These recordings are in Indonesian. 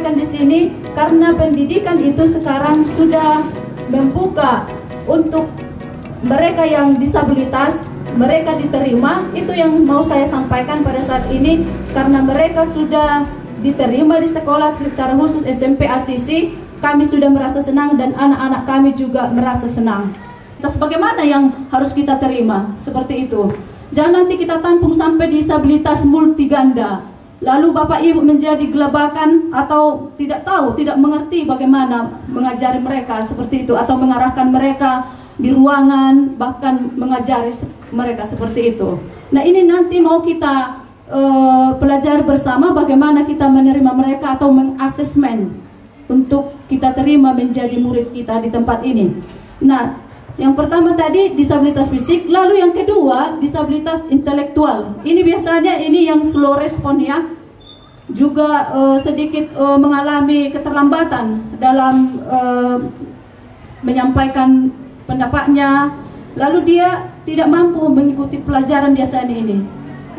sampaikan di sini karena pendidikan itu sekarang sudah membuka untuk mereka yang disabilitas, mereka diterima. Itu yang mau saya sampaikan pada saat ini, karena mereka sudah diterima di sekolah secara khusus SMP Asisi. Kami sudah merasa senang dan anak-anak kami juga merasa senang. Terus bagaimana yang harus kita terima? Seperti itu. Jangan nanti kita tampung sampai disabilitas multiganda, lalu Bapak Ibu menjadi gelabakan atau tidak tahu, tidak mengerti bagaimana mengajari mereka seperti itu, atau mengarahkan mereka di ruangan, bahkan mengajari mereka seperti itu. Nah, ini nanti mau kita pelajari bersama bagaimana kita menerima mereka atau mengasesmen untuk kita terima menjadi murid kita di tempat ini. Nah, yang pertama tadi disabilitas fisik, lalu yang kedua disabilitas intelektual. Ini biasanya ini yang slow respon ya, juga sedikit mengalami keterlambatan dalam menyampaikan pendapatnya, lalu dia tidak mampu mengikuti pelajaran biasanya ini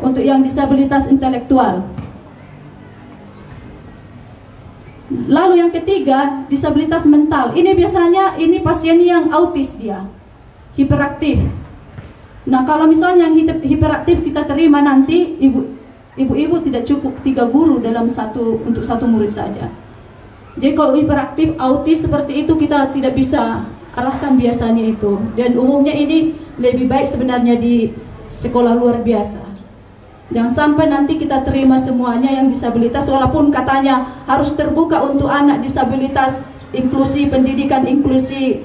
untuk yang disabilitas intelektual. Lalu yang ketiga, disabilitas mental. Ini biasanya ini pasien yang autis, dia hiperaktif. Nah, kalau misalnya yang hiperaktif kita terima nanti, ibu-ibu tidak cukup 3 guru dalam untuk satu murid saja. Jadi kalau hiperaktif, autis seperti itu kita tidak bisa arahkan biasanya itu. Dan umumnya ini lebih baik sebenarnya di sekolah luar biasa. Jangan sampai nanti kita terima semuanya yang disabilitas, walaupun katanya harus terbuka untuk anak disabilitas, inklusi pendidikan, inklusi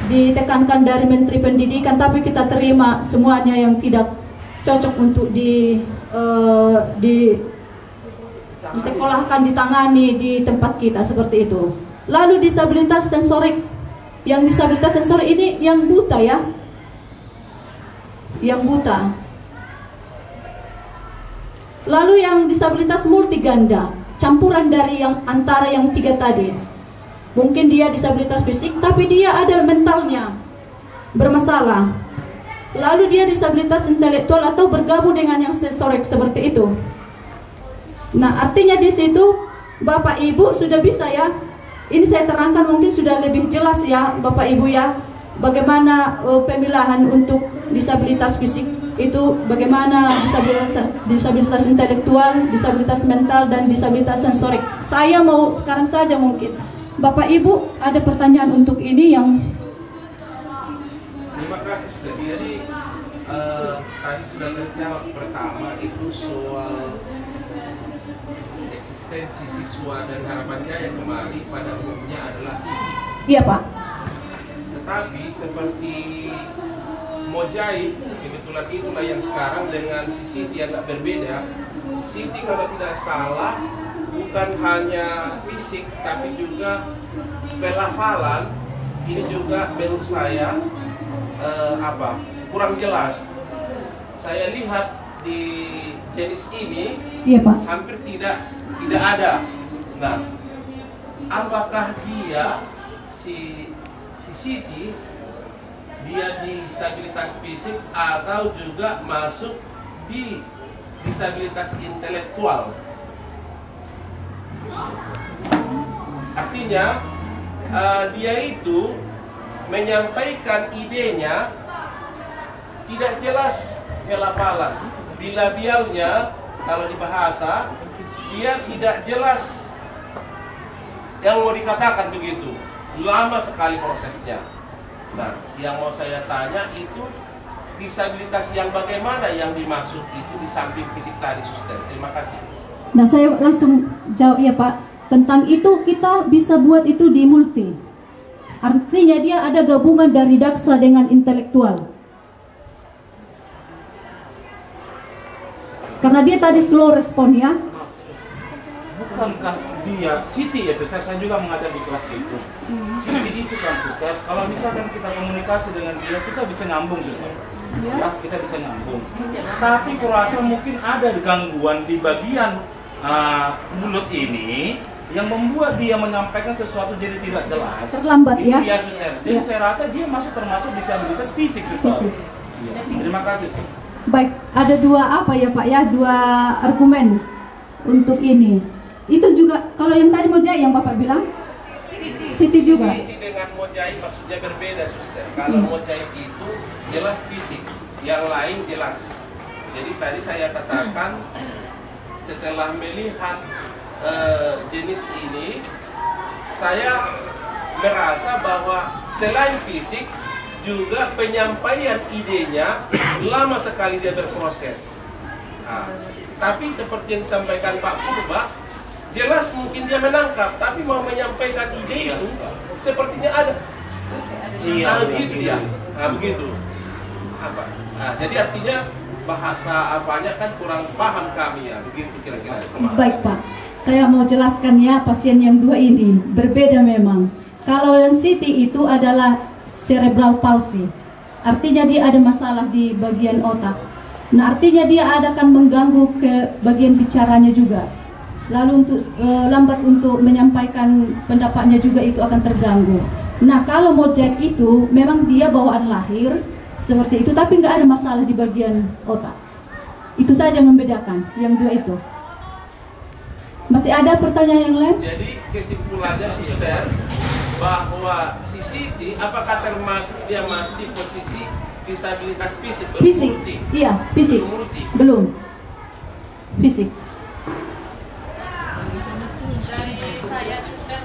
ditekankan dari Menteri Pendidikan, tapi kita terima semuanya yang tidak cocok untuk disekolahkan, ditangani di tempat kita seperti itu. Lalu disabilitas sensorik, yang disabilitas sensorik ini yang buta ya, yang buta. Lalu yang disabilitas multiganda, campuran dari antara yang 3 tadi. Mungkin dia disabilitas fisik, tapi dia ada mentalnya bermasalah. Lalu dia disabilitas intelektual atau bergabung dengan yang sensorik seperti itu. Nah, artinya di situ Bapak Ibu sudah bisa ya. Ini saya terangkan mungkin sudah lebih jelas ya Bapak Ibu ya, bagaimana pemilahan untuk disabilitas fisik itu, bagaimana disabilitas intelektual, disabilitas mental, dan disabilitas sensorik. Saya mau sekarang saja mungkin Bapak Ibu ada pertanyaan untuk ini yang. Terima kasih sudah. Jadi tadi sudah terjawab pertama itu soal eksistensi siswa dan harapan jaya kembali pada umumnya adalah fisik. Iya Pak. Tetapi seperti Mojaib, kebetulan itulah yang sekarang dengan si Siti agak berbeda. Siti kalau tidak salah bukan hanya fisik tapi juga pelafalan. Ini juga menurut saya kurang jelas. Saya lihat di jenis ini iya, Pak, hampir tidak ada. Nah, apakah dia si Siti dia disabilitas fisik atau juga masuk di disabilitas intelektual? Artinya dia itu menyampaikan idenya tidak jelas pelafalan, bilabialnya kalau di bahasa dia tidak jelas yang mau dikatakan begitu, lama sekali prosesnya. Nah, yang mau saya tanya itu disabilitas yang bagaimana yang dimaksud itu di samping fisik tadi, Suster? Terima kasih. Nah, saya langsung jawab ya Pak. Tentang itu kita bisa buat itu di multi. Artinya dia ada gabungan dari daksa dengan intelektual. Karena dia tadi slow respon ya. Bukankah dia Siti ya Suster? Saya juga mengajar di kelas itu. Siti itu kan Suster, kalau misalkan kita komunikasi dengan dia, kita bisa nyambung Suster. Ya, kita bisa nyambung. Tapi kurasa mungkin ada gangguan di bagian mulut ini yang membuat dia menyampaikan sesuatu jadi tidak jelas. Terlambat itu ya. Ya Suster. Jadi saya rasa dia termasuk disabilitas fisik Suster. Ya. Terima kasih Suster. Baik, ada dua apa ya Pak ya, 2 argumen untuk ini. Itu juga kalau yang tadi Mojai yang Bapak bilang, Siti juga. Siti dengan Mojai maksudnya berbeda, suster. Kalau Mojai itu jelas fisik, yang lain jelas. Jadi tadi saya katakan setelah melihat jenis ini, saya merasa bahwa selain fisik juga penyampaian idenya lama sekali dia berproses. Nah, tapi seperti yang disampaikan Pak Purba, jelas mungkin dia menangkap, tapi mau menyampaikan ide itu sepertinya ada. Iya, Begitu ya. Nah, begitu. Apa? Nah, jadi artinya bahasa apanya kan kurang paham kami ya, begitu kira-kira. Baik Pak, saya mau jelaskan ya, pasien yang dua ini berbeda memang. Kalau yang Siti itu adalah cerebral palsy, artinya dia ada masalah di bagian otak. Nah, artinya dia akan mengganggu ke bagian bicaranya juga. Lalu untuk lambat untuk menyampaikan pendapatnya juga itu akan terganggu. Nah, kalau Mojek itu memang dia bawaan lahir seperti itu, tapi nggak ada masalah di bagian otak. Itu saja yang membedakan yang dua itu. Masih ada pertanyaan yang lain? Jadi kesimpulannya suster, bahwa si Siti apakah termasuk dia masih di posisi disabilitas fisik? Fisik, iya fisik. Belum. Fisik. Dari saya suster,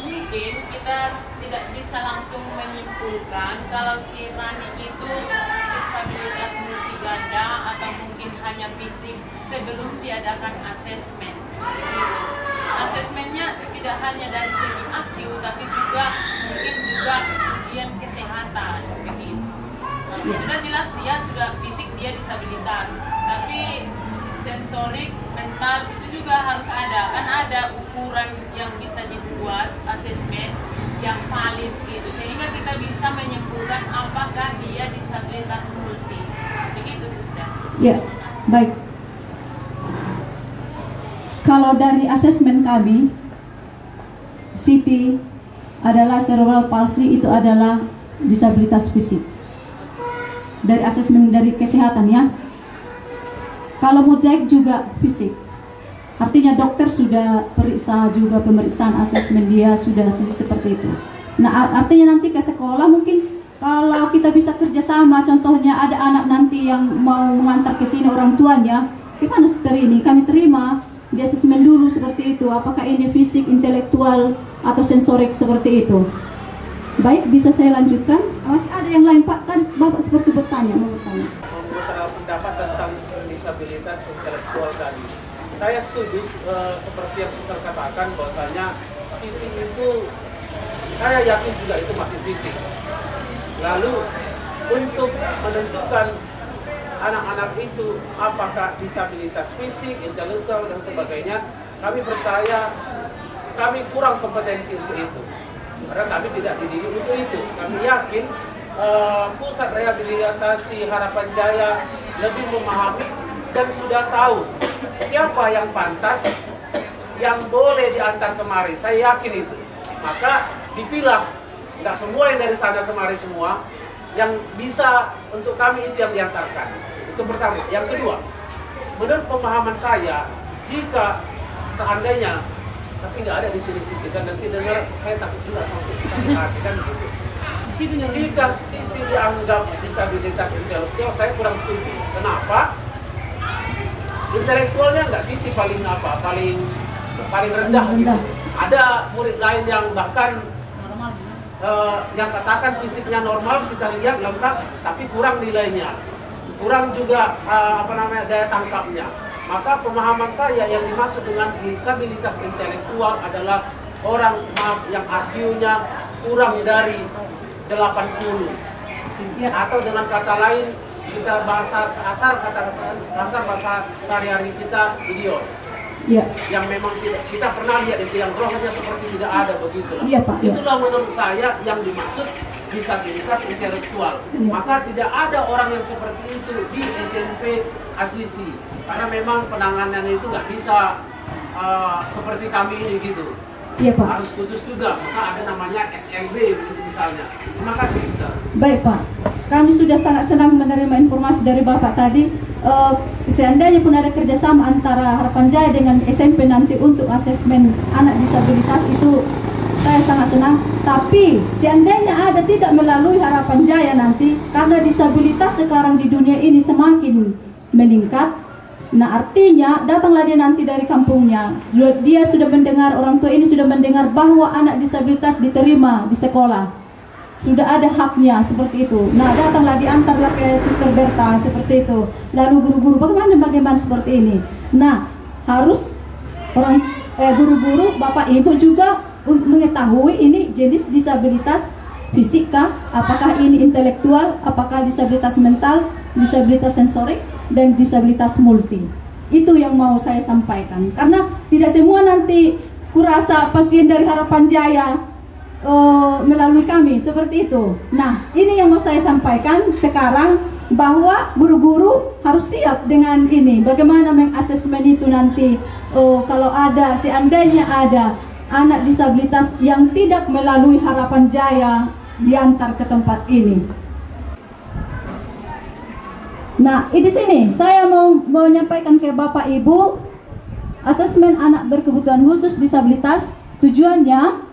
mungkin kita tidak bisa langsung menyimpulkan kalau si Rani itu disabilitas multiganda atau mungkin hanya fisik sebelum diadakan asesmen. Asesmennya tidak hanya dari segi IQ, tapi juga mungkin juga ujian kesehatan begitu. Sudah jelas dia sudah fisik dia disabilitas, tapi sensorik, mental itu juga harus ada. Kan ada ukuran yang bisa dibuat asesmen yang valid gitu, sehingga kita bisa menyimpulkan apakah dia disabilitas multi. Begitu suster. Ya, baik. Kalau dari asesmen kami, Siti adalah cerebral palsy, itu adalah disabilitas fisik. Dari asesmen dari kesehatan ya. Kalau Mojek juga fisik. Artinya dokter sudah periksa juga pemeriksaan asesmen dia sudah seperti itu. Nah, artinya nanti ke sekolah mungkin kalau kita bisa kerjasama, contohnya ada anak nanti yang mau mengantar ke sini orang tuanya, gimana suster ini? Kami terima di asesmen dulu seperti itu, apakah ini fisik, intelektual, atau sensorik seperti itu. Baik, bisa saya lanjutkan? Masih ada yang lain Pak? Tadi Bapak seperti bertanya, mau bertanya. Membuat pendapat tentang disabilitas intelektual tadi. Saya setuju seperti yang suster katakan bahwasanya Siti itu saya yakin juga itu masih fisik. Lalu untuk menentukan anak-anak itu apakah disabilitas fisik, intelektual dan sebagainya, kami percaya kami kurang kompetensi untuk itu. Karena kami tidak dididik untuk itu. Kami yakin pusat rehabilitasi Harapan Jaya lebih memahami dan sudah tahu siapa yang pantas, yang boleh diantar kemari. Saya yakin itu. Maka dipilah, nggak semua yang dari sana kemari semua, yang bisa untuk kami itu yang diantarkan. Itu pertama. Yang kedua, menurut pemahaman saya, jika seandainya, tapi nggak ada di sini Siti, kan nanti dengar saya takut juga sampai hati kan gitu. Jika Siti dianggap disabilitas intelektual, saya kurang setuju. Kenapa? Intelektualnya nggak Siti paling apa, paling rendah gitu. Ada murid lain yang bahkan yang katakan fisiknya normal, kita lihat lengkap, tapi kurang nilainya, kurang juga daya tangkapnya. Maka pemahaman saya yang dimaksud dengan disabilitas intelektual adalah orang yang IQ-nya kurang dari 80, atau dengan kata lain kita bahasa kasar bahasa sehari-hari kita idiot. Ya. Yang memang kita pernah lihat itu, yang rohnya seperti tidak ada begitu. Iya, Pak. Ya. Itulah menurut saya yang dimaksud disabilitas intelektual. Ya. Maka tidak ada orang yang seperti itu di SMP Asisi, karena memang penanganannya itu nggak bisa seperti kami ini gitu. Iya Pak. Harus khusus juga, maka ada namanya SMB begitu misalnya. Terima kasih. Baik Pak, kami sudah sangat senang menerima informasi dari Bapak tadi. seandainya pun ada kerjasama antara Harapan Jaya dengan SMP nanti untuk asesmen anak disabilitas, itu saya sangat senang. Tapi seandainya ada tidak melalui Harapan Jaya nanti, karena disabilitas sekarang di dunia ini semakin meningkat, nah artinya datanglah dia nanti dari kampungnya, dia sudah mendengar, orang tua ini sudah mendengar bahwa anak disabilitas diterima di sekolah, sudah ada haknya seperti itu. Nah datanglah diantarlah ke Suster Berta seperti itu, lalu guru-guru bagaimana seperti ini. Nah harus orang guru-guru, bapak ibu juga mengetahui ini jenis disabilitas fisik kah, apakah ini intelektual, apakah disabilitas mental, disabilitas sensorik, dan disabilitas multi. Itu yang mau saya sampaikan, karena tidak semua nanti kurasa pasien dari Harapan Jaya melalui kami seperti itu. Nah ini yang mau saya sampaikan sekarang, bahwa guru-guru harus siap dengan ini, bagaimana mengasesmen itu nanti. Kalau ada, seandainya ada anak disabilitas yang tidak melalui Harapan Jaya diantar ke tempat ini. Nah, di sini saya mau menyampaikan ke Bapak Ibu, asesmen anak berkebutuhan khusus disabilitas tujuannya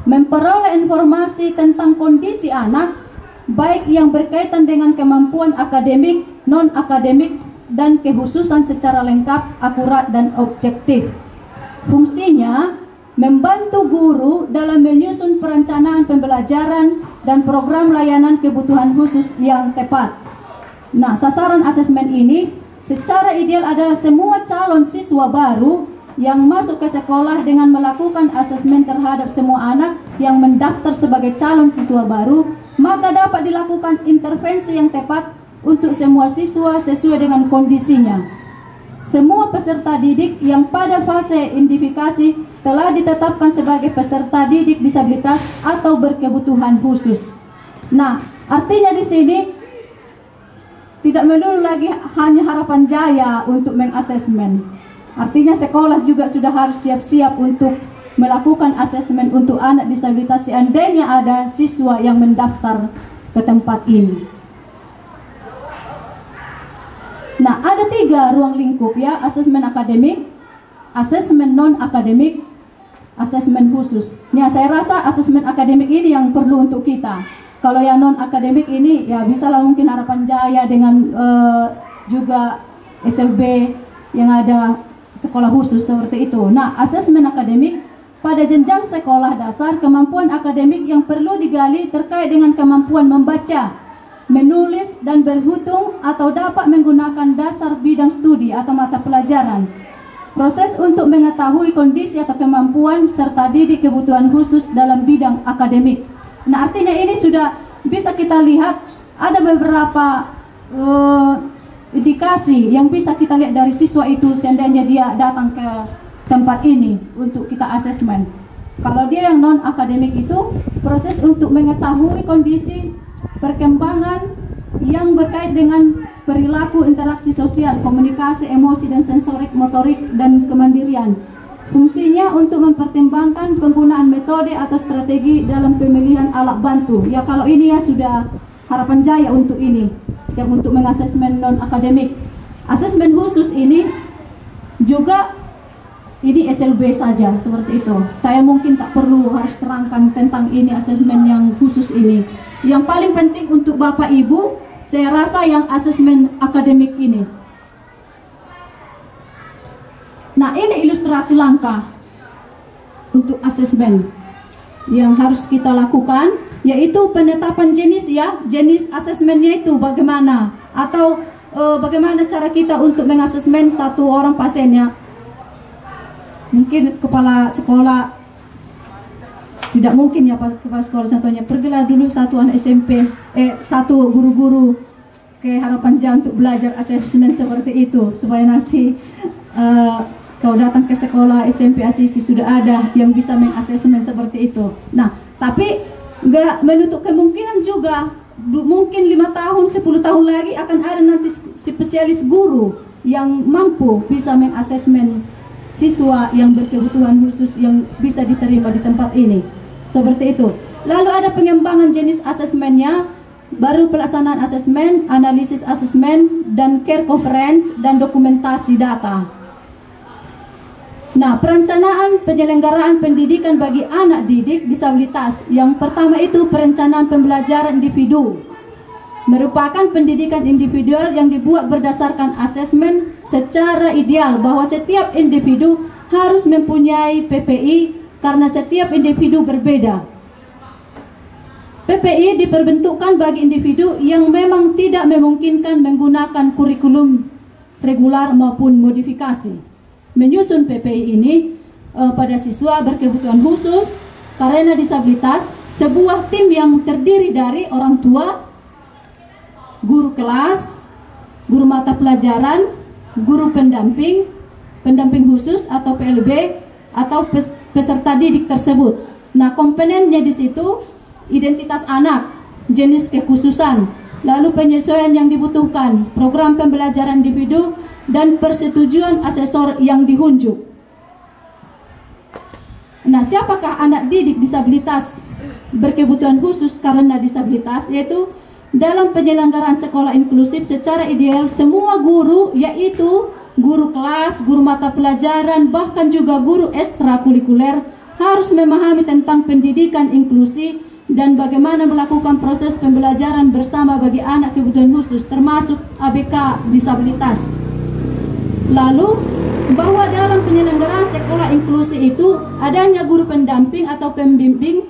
memperoleh informasi tentang kondisi anak, baik yang berkaitan dengan kemampuan akademik, non-akademik, dan kekhususan secara lengkap, akurat, dan objektif. Fungsinya membantu guru dalam menyusun perencanaan pembelajaran dan program layanan kebutuhan khusus yang tepat. Nah, sasaran asesmen ini secara ideal adalah semua calon siswa baru yang masuk ke sekolah dengan melakukan asesmen terhadap semua anak yang mendaftar sebagai calon siswa baru, maka dapat dilakukan intervensi yang tepat untuk semua siswa sesuai dengan kondisinya. Semua peserta didik yang pada fase identifikasi telah ditetapkan sebagai peserta didik disabilitas atau berkebutuhan khusus. Nah, artinya di sini tidak melulu lagi hanya Harapan Jaya untuk mengasesmen. Artinya sekolah juga sudah harus siap-siap untuk melakukan asesmen untuk anak disabilitas seandainya ada siswa yang mendaftar ke tempat ini. Nah, ada 3 ruang lingkup ya, asesmen akademik, asesmen non-akademik, asesmen khusus. Nah, saya rasa asesmen akademik ini yang perlu untuk kita. Kalau yang non-akademik ini ya bisalah mungkin Harapan Jaya dengan juga SLB yang ada sekolah khusus seperti itu. Nah, asesmen akademik pada jenjang sekolah dasar, kemampuan akademik yang perlu digali terkait dengan kemampuan membaca, menulis, dan berhitung atau dapat menggunakan dasar bidang studi atau mata pelajaran. Proses untuk mengetahui kondisi atau kemampuan serta didik kebutuhan khusus dalam bidang akademik. Nah, artinya ini sudah bisa kita lihat ada beberapa indikasi yang bisa kita lihat dari siswa itu seandainya dia datang ke tempat ini untuk kita asesmen. Kalau dia yang non-akademik itu proses untuk mengetahui kondisi perkembangan yang berkait dengan perilaku, interaksi sosial, komunikasi, emosi, dan sensorik, motorik, dan kemandirian. Fungsinya untuk mempertimbangkan penggunaan metode atau strategi dalam pemilihan alat bantu. Ya kalau ini ya sudah Harapan Jaya untuk ini, yang untuk mengasesmen non-akademik. Asesmen khusus ini juga ini SLB saja seperti itu. Saya mungkin tak perlu harus terangkan tentang ini asesmen yang khusus ini. Yang paling penting untuk Bapak Ibu, saya rasa yang asesmen akademik ini. Nah, ini ilustrasi langkah untuk asesmen yang harus kita lakukan, yaitu penetapan jenis ya, jenis asesmennya itu bagaimana, atau bagaimana cara kita untuk mengasesmen satu orang pasiennya. Mungkin kepala sekolah tidak mungkin ya kepala sekolah contohnya pergilah dulu satu anak SMP, satu guru-guru ke Harapan Jaya untuk belajar asesmen seperti itu supaya nanti kau datang ke sekolah SMP Asisi sudah ada yang bisa mengasesmen seperti itu. Nah, tapi nggak menutup kemungkinan juga mungkin 5 tahun, 10 tahun lagi akan ada nanti spesialis guru yang mampu bisa mengasesmen siswa yang berkebutuhan khusus yang bisa diterima di tempat ini. Seperti itu. Lalu ada pengembangan jenis asesmennya, baru pelaksanaan asesmen, analisis asesmen, dan care conference, dan dokumentasi data. Nah, perencanaan penyelenggaraan pendidikan bagi anak didik disabilitas. Yang pertama itu perencanaan pembelajaran individu. Merupakan pendidikan individual yang dibuat berdasarkan asesmen secara ideal bahwa setiap individu harus mempunyai PPI karena setiap individu berbeda. PPI diperbentukkan bagi individu yang memang tidak memungkinkan menggunakan kurikulum regular maupun modifikasi. Menyusun PPI ini pada siswa berkebutuhan khusus karena disabilitas, sebuah tim yang terdiri dari orang tua, guru kelas, guru mata pelajaran, guru pendamping, pendamping khusus atau PLB, atau peserta didik tersebut. Nah, komponennya di situ identitas anak, jenis kekhususan, lalu penyesuaian yang dibutuhkan, program pembelajaran individu, dan persetujuan asesor yang diunjuk. Nah, siapakah anak didik disabilitas berkebutuhan khusus karena disabilitas? Yaitu dalam penyelenggaraan sekolah inklusif secara ideal, semua guru, yaitu guru kelas, guru mata pelajaran, bahkan juga guru ekstrakurikuler, harus memahami tentang pendidikan inklusi dan bagaimana melakukan proses pembelajaran bersama bagi anak kebutuhan khusus, termasuk ABK disabilitas. Lalu, bahwa dalam penyelenggaraan sekolah inklusi itu adanya guru pendamping atau pembimbing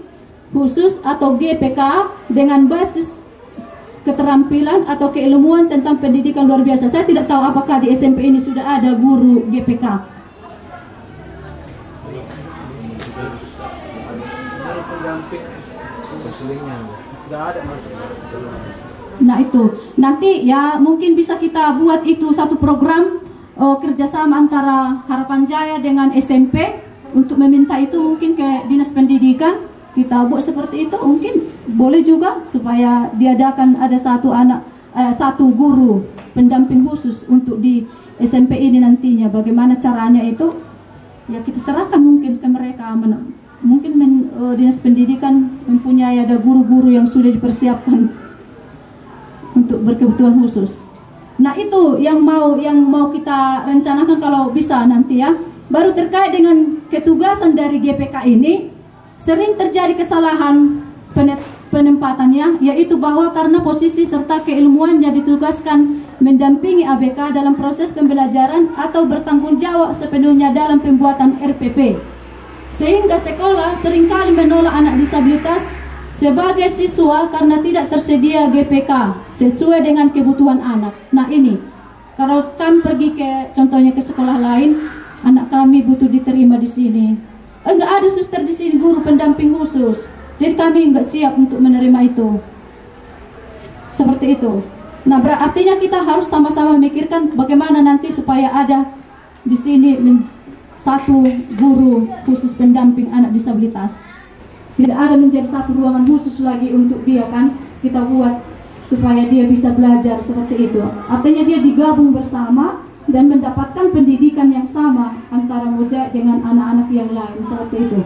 khusus atau GPK dengan basis keterampilan atau keilmuan tentang pendidikan luar biasa. Saya tidak tahu apakah di SMP ini sudah ada guru GPK. Nah, itu nanti ya mungkin bisa kita buat itu satu program kerjasama antara Harapan Jaya dengan SMP untuk meminta itu mungkin ke Dinas Pendidikan. Kita buat seperti itu, mungkin boleh juga supaya diadakan ada satu guru pendamping khusus untuk di SMP ini nantinya. Bagaimana caranya itu ya kita serahkan mungkin ke mereka. Mungkin Dinas Pendidikan mempunyai ada guru-guru yang sudah dipersiapkan untuk berkebutuhan khusus. Nah, itu yang mau kita rencanakan kalau bisa nanti ya. Baru terkait dengan ketugasan dari GPK ini, sering terjadi kesalahan penempatannya, yaitu bahwa karena posisi serta keilmuannya ditugaskan mendampingi ABK dalam proses pembelajaran atau bertanggung jawab sepenuhnya dalam pembuatan RPP, sehingga sekolah seringkali menolak anak disabilitas sebagai siswa karena tidak tersedia GPK sesuai dengan kebutuhan anak. Nah, ini kalau kami pergi contohnya ke sekolah lain, anak kami butuh diterima di sini. Enggak ada suster di sini, guru pendamping khusus. Jadi kami enggak siap untuk menerima itu. Seperti itu. Nah, artinya kita harus sama-sama memikirkan bagaimana nanti supaya ada di sini satu guru khusus pendamping anak disabilitas. Tidak ada menjadi satu ruangan khusus lagi untuk dia kan. Kita buat supaya dia bisa belajar seperti itu. Artinya dia digabung bersama dan mendapatkan pendidikan yang sama antara Moja dengan anak-anak yang lain seperti itu.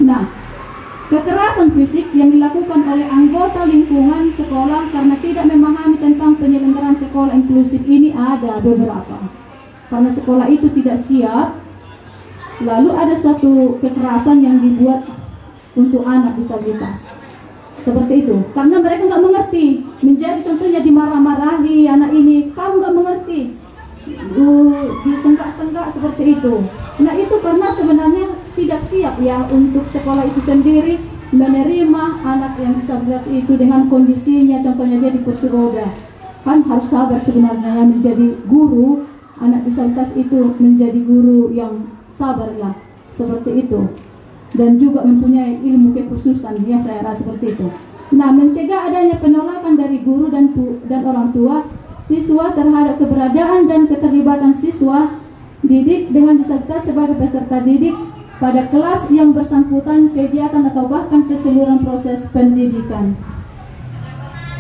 Nah, kekerasan fisik yang dilakukan oleh anggota lingkungan sekolah karena tidak memahami tentang penyelenggaraan sekolah inklusif ini ada beberapa. Karena sekolah itu tidak siap, lalu ada satu kekerasan yang dibuat untuk anak disabilitas. Seperti itu, karena mereka nggak mengerti, menjadi contohnya dimarah-marahi anak ini, kamu nggak mengerti, disenggak-senggak seperti itu. Nah, itu karena sebenarnya tidak siap ya untuk sekolah itu sendiri menerima anak yang disabilitas itu dengan kondisinya, contohnya dia di kursi roda. Kan harus sabar sebenarnya ya, menjadi guru anak disabilitas itu menjadi guru yang sabar lah, seperti itu. Dan juga mempunyai ilmu kekhususan ya, saya rasa seperti itu. Nah, mencegah adanya penolakan dari guru dan orang tua siswa terhadap keberadaan dan keterlibatan siswa didik dengan disabilitas sebagai peserta didik pada kelas yang bersangkutan, kegiatan atau bahkan keseluruhan proses pendidikan.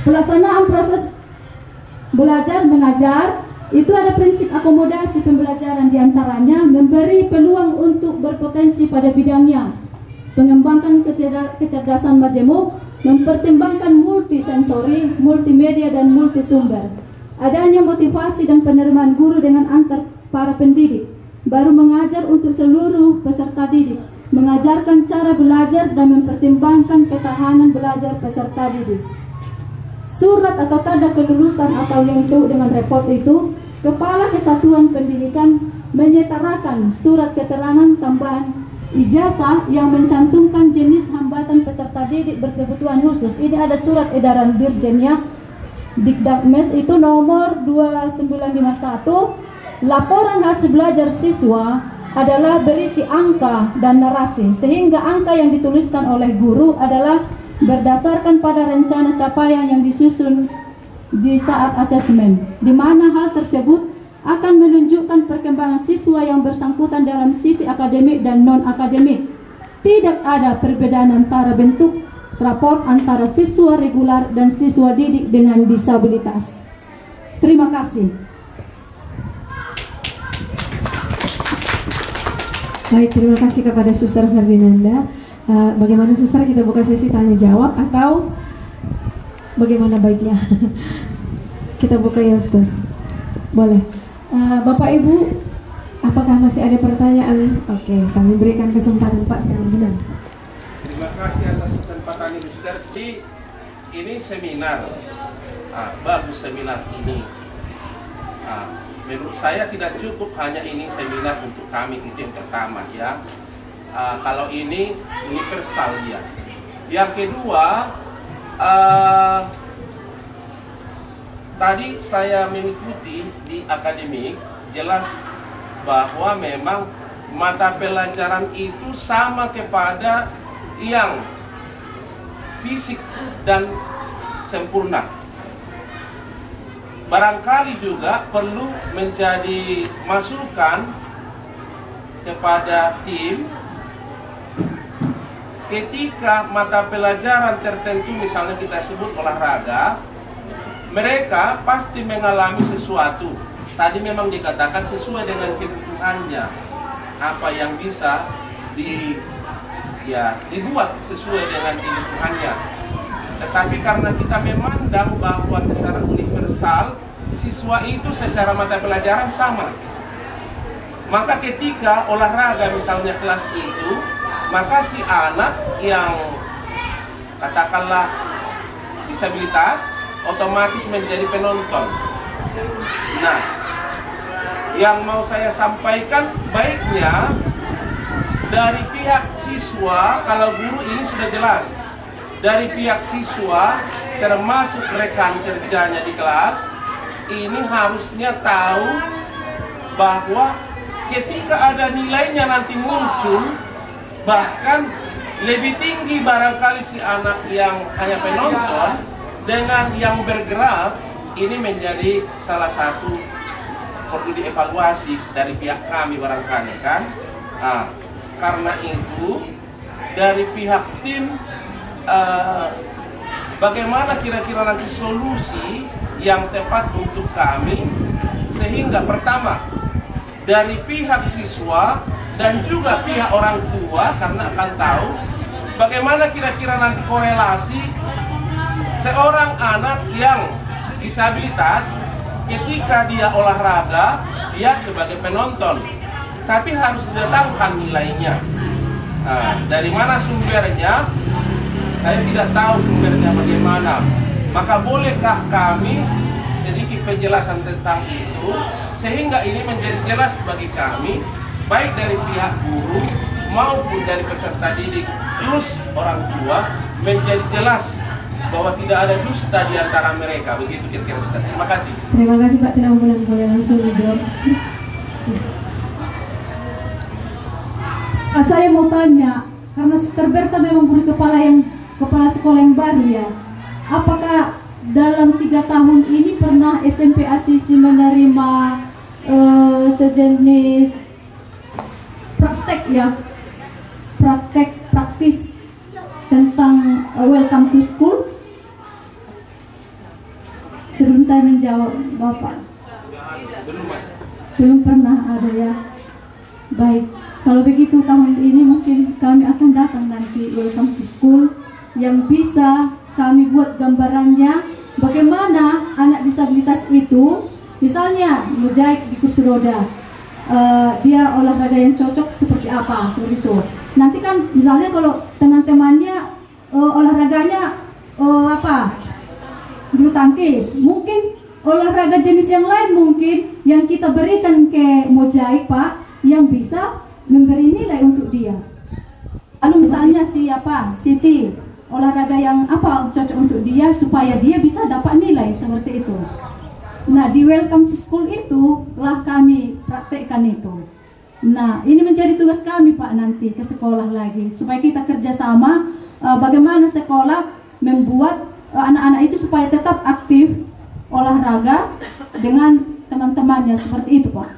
Pelaksanaan proses belajar mengajar itu ada prinsip akomodasi pembelajaran, diantaranya memberi peluang untuk berpotensi pada bidangnya, mengembangkan kecerdasan majemuk, mempertimbangkan multisensori, multimedia, dan multisumber. Adanya motivasi dan penerimaan guru dengan antar para pendidik, baru mengajar untuk seluruh peserta didik, mengajarkan cara belajar dan mempertimbangkan ketahanan belajar peserta didik. Surat atau tanda kelulusan atau yang disebut dengan report itu, Kepala Kesatuan Pendidikan menyetarakan surat keterangan tambahan ijazah yang mencantumkan jenis hambatan peserta didik berkebutuhan khusus. Ini ada surat edaran Dirjennya, Dikdakmes itu nomor 2951. Laporan hasil belajar siswa adalah berisi angka dan narasi, sehingga angka yang dituliskan oleh guru adalah berdasarkan pada rencana capaian yang disusun di saat asesmen, di mana hal tersebut akan menunjukkan perkembangan siswa yang bersangkutan dalam sisi akademik dan non-akademik. Tidak ada perbedaan antara bentuk rapor antara siswa reguler dan siswa didik dengan disabilitas. Terima kasih. Baik, terima kasih kepada Suster Ferdinanda. Bagaimana Suster, kita buka sesi tanya jawab atau bagaimana baiknya? Kita buka ya Suster. Boleh. Bapak Ibu, apakah masih ada pertanyaan? Oke, kami berikan kesempatan Pak yang benar. Terima kasih atas kesempatan ini, Suster. Ini seminar, bagus seminar ini. Menurut saya tidak cukup hanya ini seminar untuk kami, itu yang pertama ya. Kalau ini universal ya. Yang kedua, tadi saya mengikuti di akademik, jelas bahwa memang mata pelajaran itu sama kepada yang fisik dan sempurna. Barangkali juga perlu menjadi masukan kepada tim ketika mata pelajaran tertentu, misalnya kita sebut olahraga, mereka pasti mengalami sesuatu. Tadi memang dikatakan sesuai dengan kebutuhannya, apa yang bisa dibuat sesuai dengan kebutuhannya. Tetapi karena kita memandang bahwa secara universal siswa itu secara mata pelajaran sama, maka ketika olahraga misalnya kelas itu, maka si anak yang katakanlah disabilitas otomatis menjadi penonton. Nah, yang mau saya sampaikan baiknya dari pihak siswa, kalau guru ini sudah jelas, dari pihak siswa termasuk rekan kerjanya di kelas, ini harusnya tahu bahwa ketika ada nilainya nanti muncul, bahkan lebih tinggi barangkali si anak yang hanya penonton dengan yang bergerak, ini menjadi salah satu perlu dievaluasi dari pihak kami barangkali kan. Karena itu dari pihak tim, bagaimana kira-kira nanti solusi yang tepat untuk kami, sehingga pertama dari pihak siswa dan juga pihak orang tua, karena akan tahu bagaimana kira-kira nanti korelasi seorang anak yang disabilitas ketika dia olahraga, dia sebagai penonton, tapi harus didatangkan nilainya. Dari mana sumbernya? Saya tidak tahu sumbernya bagaimana. Maka bolehkah kami sedikit penjelasan tentang itu, sehingga ini menjadi jelas bagi kami, baik dari pihak guru maupun dari peserta didik plus orang tua, menjadi jelas bahwa tidak ada dusta di antara mereka. Begitu kira-kira Ustaz. Terima kasih. Terima kasih Pak Tina Ambulan, boleh langsung dijawab. Saya mau tanya, karena Suster Berta memang guru kepala sekolah yang baru ya. Apakah dalam 3 tahun ini pernah SMP Asisi menerima sejenis praktis tentang welcome to school? Sebelum saya menjawab Bapak, belum pernah ada ya. Baik, kalau begitu tahun ini mungkin kami akan datang nanti welcome to school yang bisa kami buat gambarannya bagaimana anak disabilitas itu, misalnya mozaik di kursi roda, dia olahraga yang cocok seperti apa, seperti itu. Nanti kan misalnya kalau teman-temannya olahraganya bulu tangkis, mungkin olahraga jenis yang lain mungkin yang kita berikan ke mozaik Pak, yang bisa memberi nilai untuk dia. Lalu misalnya Siti, olahraga yang apa cocok untuk dia supaya dia bisa dapat nilai seperti itu. Nah, di Welcome to School itu telah kami praktekkan itu. Nah, ini menjadi tugas kami Pak nanti ke sekolah lagi, supaya kita kerjasama bagaimana sekolah membuat anak-anak itu supaya tetap aktif olahraga dengan teman-temannya seperti itu Pak.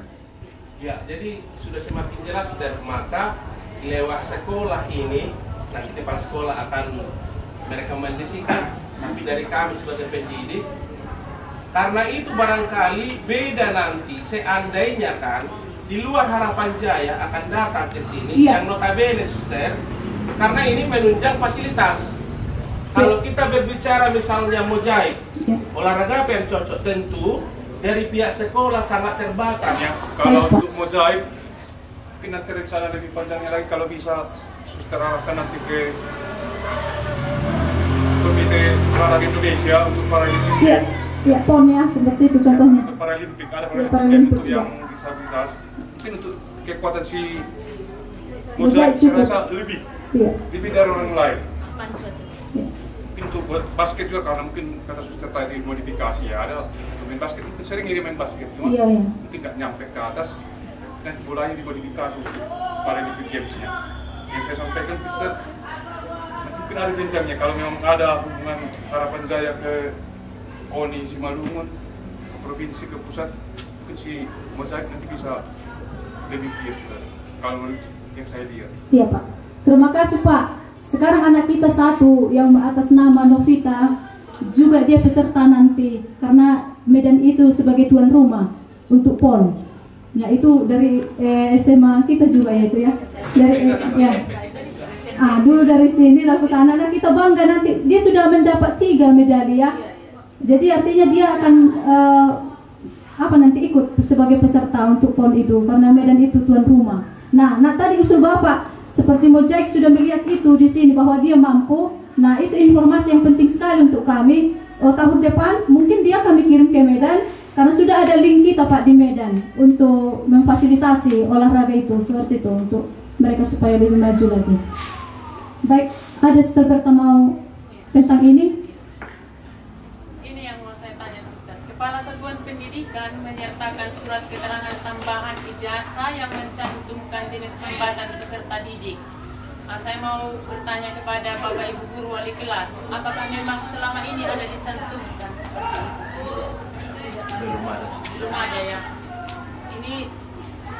Ya, jadi sudah semakin jelas dari mata lewat sekolah ini nanti kepala sekolah akan merekomendasikan, tapi dari kami sebagai pendidik, karena itu barangkali beda nanti seandainya kan di luar Harapan Jaya akan datang ke sini yang notabene suster, karena ini menunjang fasilitas. Kalau kita berbicara misalnya mozaik, olahraga apa yang cocok, tentu dari pihak sekolah sangat terbatas. Ya, kalau untuk mozaik mungkin nanti rencana lebih panjangnya lagi, kalau bisa suster arahkan nanti ke Komite Olahraga Indonesia untuk Paralimpik. Iya, PON ya, seperti itu contohnya. Untuk Paralimpik, ada Paralimpik untuk yang disabilitas. Mungkin untuk kekuatan si mozaik saya rasa lebih dari orang lain. Mungkin untuk buat basket juga, karena mungkin kata suster tadi modifikasi ya, ada main basket, mungkin sering ini main basket, cuma mungkin nggak nyampe ke atas, dan bolanya dimodifikasi untuk Paralimpik Games-nya. Yang saya sampaikan, Ustaz, mungkin ada jenjangnya, kalau memang ada hubungan Harapan Jaya ke ONI Simalungun, ke provinsi, ke pusat, mungkin si mozaik nanti bisa lebih giat, kalau yang saya lihat. Iya Pak, terima kasih Pak. Sekarang anak kita satu yang atas nama Novita, juga dia peserta nanti, karena Medan itu sebagai tuan rumah untuk PON. Ya itu dari SMA kita juga ya itu ya. Dari dulu dari sini lalu ke sana. Nah, kita bangga nanti dia sudah mendapat 3 medali ya. Jadi artinya dia akan nanti ikut sebagai peserta untuk PON itu, karena Medan itu tuan rumah. Nah tadi usul Bapak seperti mozaik sudah melihat itu di sini bahwa dia mampu. Nah itu informasi yang penting sekali untuk kami. Tahun depan mungkin dia kami kirim ke Medan, karena sudah ada link kita Pak di Medan untuk memfasilitasi olahraga itu seperti itu untuk mereka supaya lebih maju lagi. Baik, ada suster mau tentang ini? Ini yang mau saya tanya suster. Kepala Satuan Pendidikan menyertakan surat keterangan tambahan ijazah yang mencantumkan jenis hambatan peserta didik. Nah, saya mau bertanya kepada Bapak Ibu Guru Wali Kelas, apakah memang selama ini ada dicantumkan seperti itu? Belum ada ya. Ini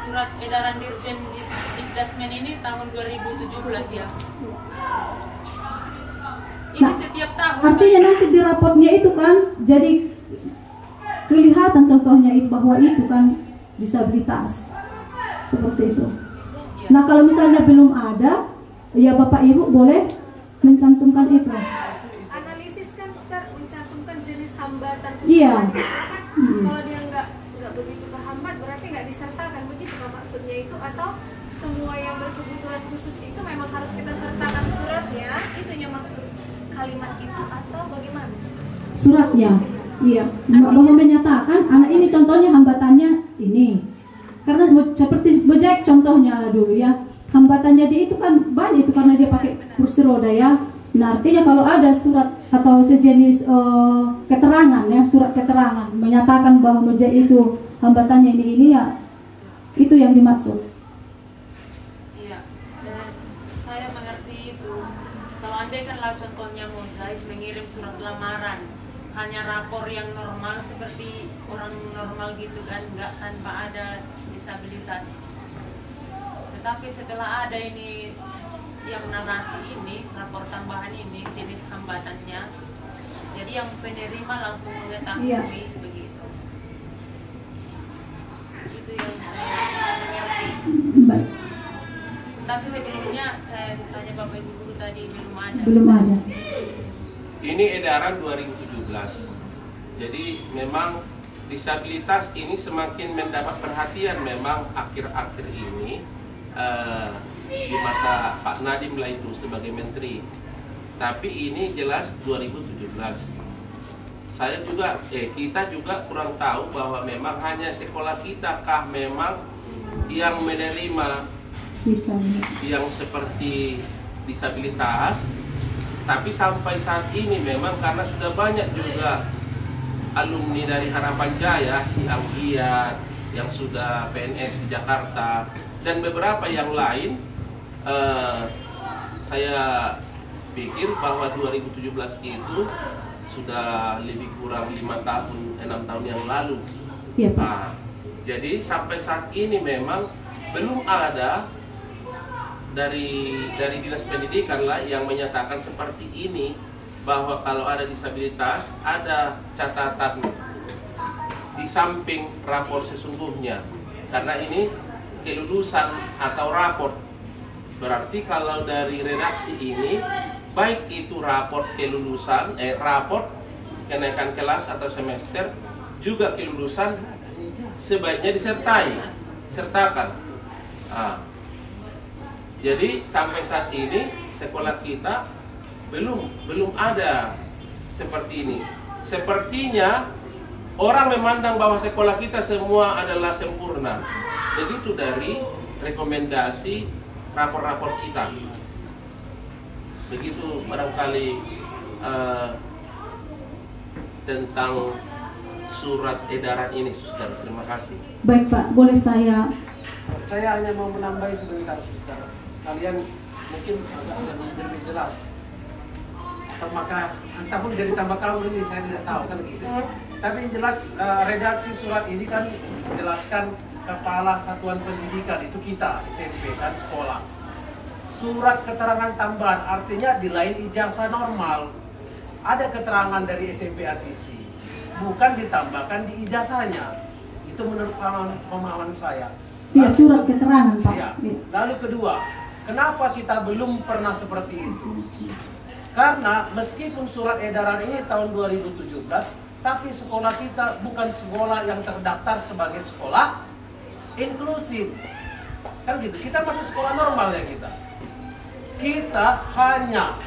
surat edaran Dirjen Dikdasmen ini tahun 2017 ya. Ini setiap tahun. Artinya nanti di rapotnya itu kan jadi kelihatan contohnya itu bahwa itu kan disabilitas seperti itu. Nah kalau misalnya belum ada, ya Bapak Ibu boleh mencantumkan itu. Analisis kan sekarang mencantumkan jenis hambatan. Iya. Kalau dia nggak begitu kehambat, berarti nggak disertakan, begitu Pak maksudnya itu, atau semua yang berkebutuhan khusus itu memang harus kita sertakan suratnya, itunya maksud kalimat itu atau bagaimana? Suratnya, iya. Bahwa menyatakan anak ini contohnya hambatannya ini. Karena seperti mozaik contohnya dulu ya. Hambatannya dia itu kan banyak itu karena dia pakai kursi roda ya. Nah artinya kalau ada surat atau sejenis keterangan ya, surat keterangan menyatakan bahwa mozaik itu hambatannya ini ya, itu yang dimaksud. Iya, saya mengerti itu. Kalau andai kan lah contohnya mozaik mengirim surat lamaran, hanya rapor yang normal seperti orang normal gitu kan, nggak tanpa ada disabilitas. Tetapi setelah ada ini yang narasi ini, rapor tambahan ini, jenis hambatannya, jadi yang penerima langsung mengetahui begitu. Itu yang saya mengerti. Tapi sebelumnya saya tanya Bapak Ibu Guru tadi belum ada. Belum ada. Ini edaran 2017. Jadi memang disabilitas ini semakin mendapat perhatian memang akhir-akhir ini di masa Pak Nadiem lah itu sebagai menteri. Tapi ini jelas 2017. Kita juga kurang tahu bahwa memang hanya sekolah kita kah memang yang menerima yang seperti disabilitas. Tapi sampai saat ini memang karena sudah banyak juga alumni dari Harapan Jaya, si Anggiat yang sudah PNS di Jakarta dan beberapa yang lain, saya pikir bahwa 2017 itu sudah lebih kurang 6 tahun yang lalu. Ya, Pak. Nah, jadi sampai saat ini memang belum ada dari Dinas Pendidikan lah yang menyatakan seperti ini, bahwa kalau ada disabilitas ada catatan di samping rapor sesungguhnya, karena ini kelulusan atau rapor. Berarti kalau dari redaksi ini, baik itu rapor kelulusan, rapor kenaikan kelas atau semester, juga kelulusan sebaiknya sertakan. Jadi sampai saat ini sekolah kita belum ada seperti ini. Sepertinya orang memandang bahwa sekolah kita semua adalah sempurna. Begitu dari rekomendasi rapor-rapor kita. Begitu barangkali tentang surat edaran ini, Suster. Terima kasih. Baik, Pak, boleh saya hanya mau menambahi sebentar, Suster. Sekalian mungkin agak lebih jelas. Entah pun jadi tambah kamu ini, saya tidak tahu kan gitu. Tapi yang jelas redaksi surat ini kan menjelaskan Kepala Satuan Pendidikan, itu kita SMP dan sekolah. Surat keterangan tambahan artinya di lain ijazah normal ada keterangan dari SMP Asisi, bukan ditambahkan di ijazahnya. Itu menurut pemahaman saya. ya surat keterangan, Pak. Ya. Lalu kedua, kenapa kita belum pernah seperti itu? Karena meskipun surat edaran ini tahun 2017, tapi sekolah kita bukan sekolah yang terdaftar sebagai sekolah inklusif. Kan gitu, kita masih sekolah normal ya kita. Kita hanya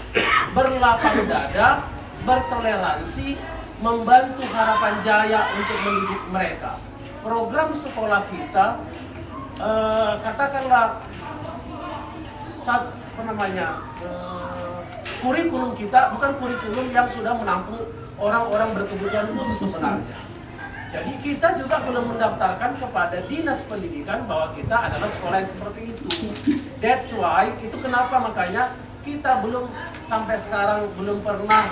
berlapang dada, bertoleransi, membantu Harapan Jaya untuk mendidik mereka. Program sekolah kita, katakanlah, kurikulum kita bukan kurikulum yang sudah menampung orang-orang berkebutuhan khusus sebenarnya. Jadi kita juga belum mendaftarkan kepada Dinas Pendidikan bahwa kita adalah sekolah yang seperti itu. That's why, itu kenapa makanya kita belum sampai sekarang belum pernah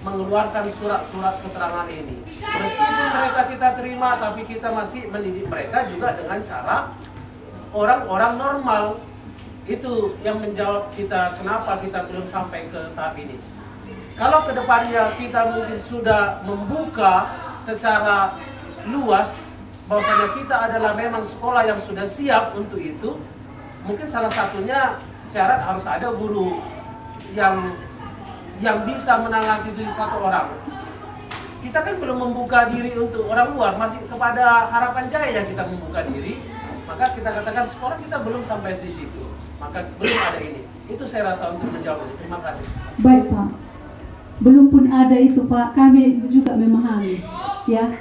mengeluarkan surat-surat keterangan ini. Meskipun mereka kita terima, tapi kita masih mendidik mereka juga dengan cara orang-orang normal. Itu yang menjawab kita kenapa kita belum sampai ke tahap ini. Kalau kedepannya kita mungkin sudah membuka secara luas bahwasanya kita adalah memang sekolah yang sudah siap untuk itu, mungkin salah satunya syarat harus ada guru yang bisa menangani itu satu orang. Kita kan belum membuka diri untuk orang luar, masih kepada Harapan Jaya kita membuka diri, maka kita katakan sekolah kita belum sampai di situ. Maka belum ada ini. Itu saya rasa untuk menjawab ini. Terima kasih. Baik, Pak. Belum pun ada itu, Pak. Kami juga memahami, ya.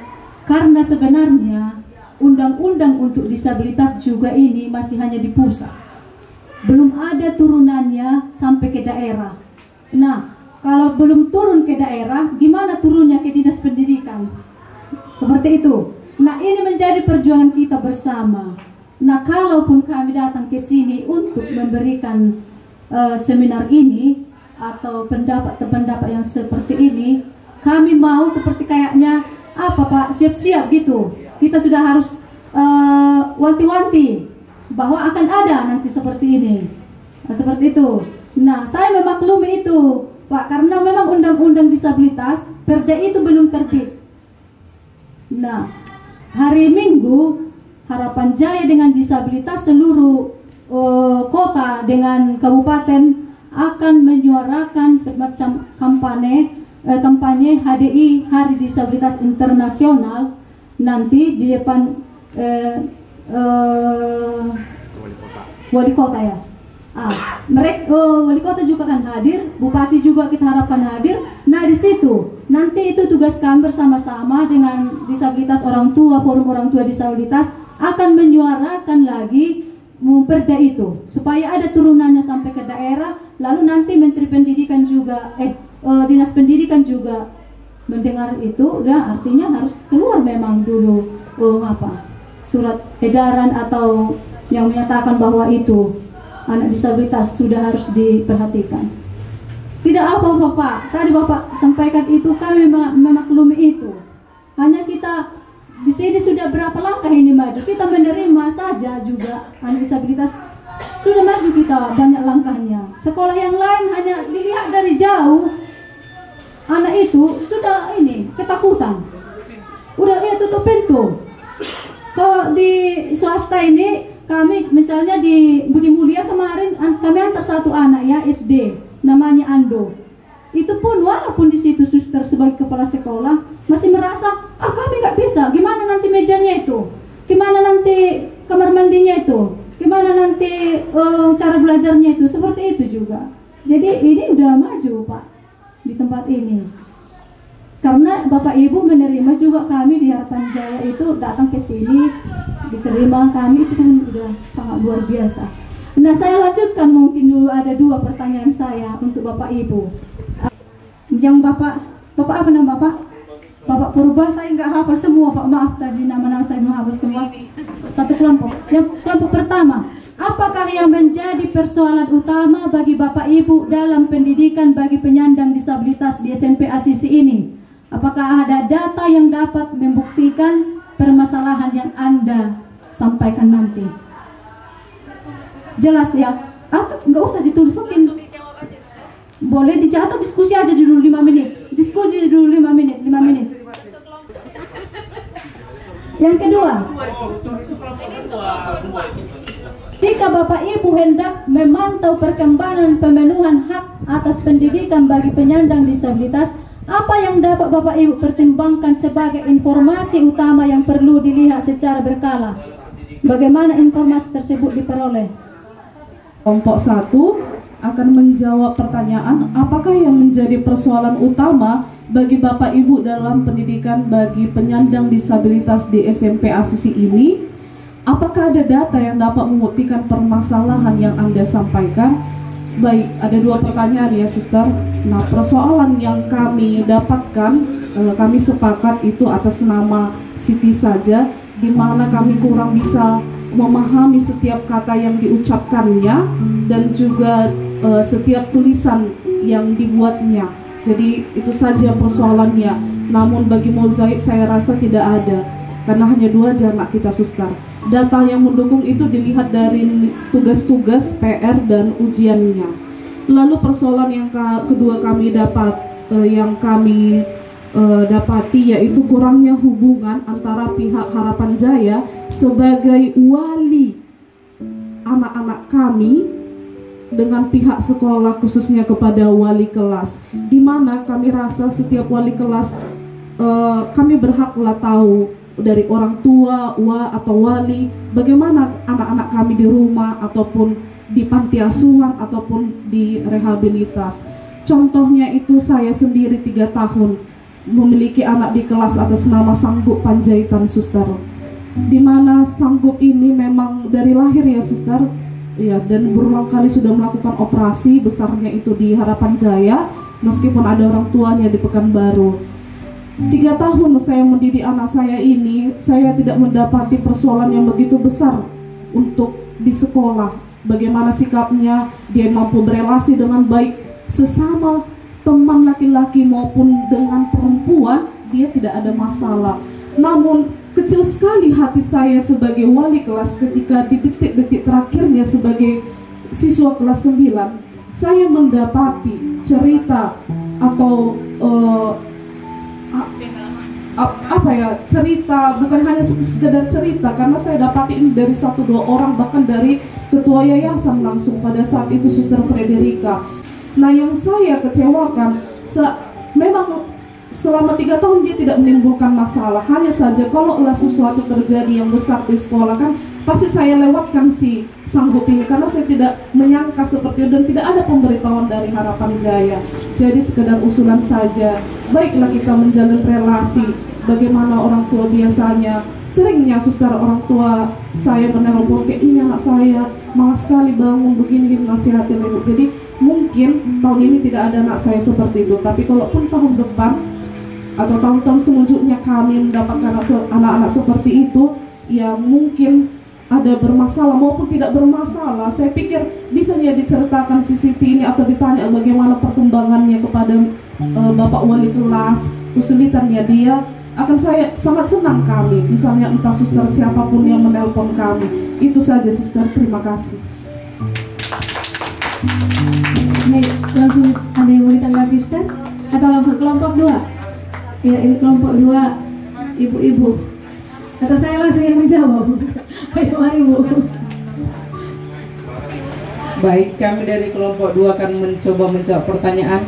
Karena sebenarnya undang-undang untuk disabilitas juga ini masih hanya di pusat. Belum ada turunannya sampai ke daerah. Nah, kalau belum turun ke daerah, gimana turunnya ke Dinas Pendidikan? Seperti itu. Nah, ini menjadi perjuangan kita bersama. Nah, kalaupun kami datang ke sini untuk memberikan seminar ini atau pendapat-pendapat yang seperti ini, kami mau seperti kayaknya apa, Pak, siap-siap gitu. Kita sudah harus wanti-wanti bahwa akan ada nanti seperti ini, seperti itu. Nah, saya memaklumi itu, Pak, karena memang undang-undang disabilitas Perda itu belum terbit. Nah, hari Minggu Harapan Jaya dengan disabilitas seluruh kota dengan kabupaten akan menyuarakan semacam kampanye kampanye HDI Hari Disabilitas Internasional nanti di depan wali kota ya. Wali kota juga akan hadir, bupati juga kita harapkan hadir. Nah di situ nanti itu tugas kami bersama-sama dengan disabilitas orang tua, forum orang tua disabilitas akan menyuarakan lagi perda itu supaya ada turunannya sampai ke daerah. Lalu nanti Menteri Pendidikan juga, Dinas Pendidikan juga mendengar itu, udah artinya harus keluar memang dulu surat edaran atau yang menyatakan bahwa itu anak disabilitas sudah harus diperhatikan. Tidak apa-apa Pak, tadi Bapak sampaikan itu, kami memaklumi itu. Hanya kita di sini sudah berapa langkah ini maju, kita menerima saja juga anak disabilitas sudah maju, kita banyak langkahnya. Sekolah yang lain hanya dilihat dari jauh, anak itu sudah ini ketakutan, udah tutup pintu. Kalau di swasta ini kami misalnya di Budi Mulia kemarin kami antar satu anak ya SD namanya Ando. Itu pun walaupun di situ suster sebagai kepala sekolah masih merasa kami nggak bisa. Gimana nanti mejanya itu? Gimana nanti kamar mandinya itu? Gimana nanti cara belajarnya itu? Seperti itu juga. Jadi ini udah maju Pak di tempat ini. Karena Bapak Ibu menerima juga kami di Harapan Jaya itu datang ke sini, diterima kami itu kan udah sangat luar biasa. Nah saya lanjutkan, mungkin dulu ada 2 pertanyaan saya untuk Bapak Ibu. Yang Bapak apa nama Bapak? Bapak Purba, saya nggak hafal semua Pak, maaf tadi nama-nama saya menghafal semua. Satu kelompok. Yang kelompok pertama, apakah yang menjadi persoalan utama bagi Bapak Ibu dalam pendidikan bagi penyandang disabilitas di SMP Asisi ini? Apakah ada data yang dapat membuktikan permasalahan yang Anda sampaikan nanti? Jelas ya? Atau nggak usah ditulisin. Boleh dijawab atau diskusi aja dulu 5 menit. Diskusi dulu 5 menit. Yang kedua, jika Bapak Ibu hendak memantau perkembangan pemenuhan hak atas pendidikan bagi penyandang disabilitas, apa yang dapat Bapak Ibu pertimbangkan sebagai informasi utama yang perlu dilihat secara berkala? Bagaimana informasi tersebut diperoleh? Kelompok 1 akan menjawab pertanyaan, apakah yang menjadi persoalan utama bagi Bapak Ibu dalam pendidikan bagi penyandang disabilitas di SMP Asisi ini? Apakah ada data yang dapat membuktikan permasalahan yang Anda sampaikan? Baik, ada 2 pertanyaan ya Suster. Nah, persoalan yang kami dapatkan, kami sepakat itu atas nama Siti saja, di mana kami kurang bisa memahami setiap kata yang diucapkannya dan juga setiap tulisan yang dibuatnya. Jadi itu saja persoalannya. Namun bagi mozaik saya rasa tidak ada, karena hanya 2 aja anak kita Suster. Data yang mendukung itu dilihat dari tugas-tugas, PR dan ujiannya. Lalu persoalan yang kedua kami dapati yaitu kurangnya hubungan antara pihak Harapan Jaya sebagai wali anak-anak kami dengan pihak sekolah, khususnya kepada wali kelas, di mana kami rasa setiap wali kelas kami berhaklah tahu dari orang tua, atau wali, bagaimana anak-anak kami di rumah ataupun di panti asuhan ataupun di rehabilitas. Contohnya itu saya sendiri 3 tahun memiliki anak di kelas atas nama Sanggup Panjaitan Suster, di mana Sanggup ini memang dari lahir ya Suster ya, dan berulang kali sudah melakukan operasi besarnya itu di Harapan Jaya, meskipun ada orang tuanya di Pekanbaru. 3 tahun saya mendidik anak saya ini, saya tidak mendapati persoalan yang begitu besar untuk di sekolah. Bagaimana sikapnya, dia mampu berelasi dengan baik sesama teman laki-laki maupun dengan perempuan, dia tidak ada masalah. Namun kecil sekali hati saya sebagai wali kelas ketika di detik-detik terakhirnya sebagai siswa kelas 9, saya mendapati cerita atau cerita, bukan hanya sekedar cerita, karena saya dapat ini dari 1-2 orang, bahkan dari ketua yayasan langsung pada saat itu Suster Frederika. Nah, yang saya kecewakan, memang selama 3 tahun dia tidak menimbulkan masalah. Hanya saja kalau sesuatu terjadi yang besar di sekolah kan pasti saya lewatkan si Sanggup ini, karena saya tidak menyangka seperti itu dan tidak ada pemberitahuan dari Harapan Jaya. Jadi sekedar usulan saja, baiklah kita menjalin relasi. Bagaimana orang tua biasanya, seringnya suster orang tua saya menelpon kayak ini anak saya malas sekali bangun begini nasihatin ibu. Jadi mungkin tahun ini tidak ada anak saya seperti itu, tapi kalaupun tahun depan atau tahun-tahun selanjutnya kami mendapatkan anak-anak seperti itu, ya mungkin ada bermasalah maupun tidak bermasalah, saya pikir bisa ya diceritakan si Siti ini atau ditanya bagaimana perkembangannya kepada Bapak Wali kelas, kesulitannya dia, akan saya sangat senang kami, misalnya entah suster siapapun yang menelpon kami. Itu saja suster, terima kasih. Baik, langsung ada yang mau ditanggapi Ustaz? Atau langsung kelompok 2? Ya, ini kelompok 2 ibu-ibu. Atau saya langsung yang menjawab? Ayo, mari Bu. Baik, kami dari kelompok 2 akan mencoba menjawab pertanyaan.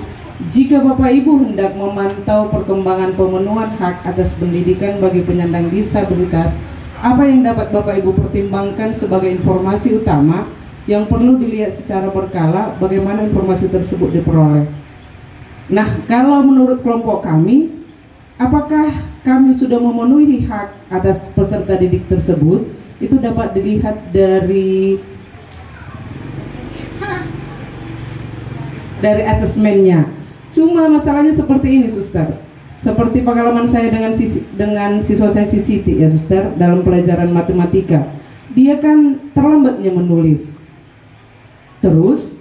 Jika Bapak Ibu hendak memantau perkembangan pemenuhan hak atas pendidikan bagi penyandang disabilitas, apa yang dapat Bapak Ibu pertimbangkan sebagai informasi utama yang perlu dilihat secara berkala bagaimana informasi tersebut diperoleh? Nah, kalau menurut kelompok kami, apakah kami sudah memenuhi hak atas peserta didik tersebut? Itu dapat dilihat dari asesmennya. Cuma masalahnya seperti ini, suster. Seperti pengalaman saya dengan siswa saya si Siti ya, suster, dalam pelajaran matematika. Dia kan terlambatnya menulis. Terus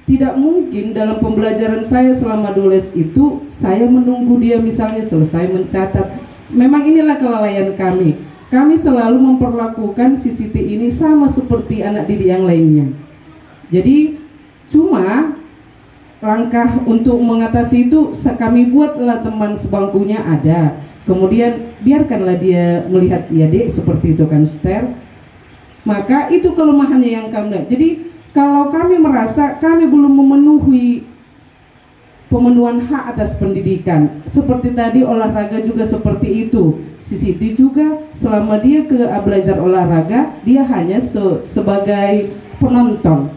tidak mungkin dalam pembelajaran saya selama 2 les itu saya menunggu dia misalnya selesai mencatat. Memang inilah kelalaian kami. Kami selalu memperlakukan si Siti ini sama seperti anak didik yang lainnya. Jadi cuma langkah untuk mengatasi itu kami buatlah teman sebangkunya ada. Kemudian biarkanlah dia melihat ya dek seperti itu kan suster. Maka itu kelemahannya yang kami lihat. Jadi kalau kami merasa kami belum memenuhi pemenuhan hak atas pendidikan, seperti tadi olahraga juga seperti itu. Si Siti juga selama dia belajar olahraga, dia hanya sebagai penonton.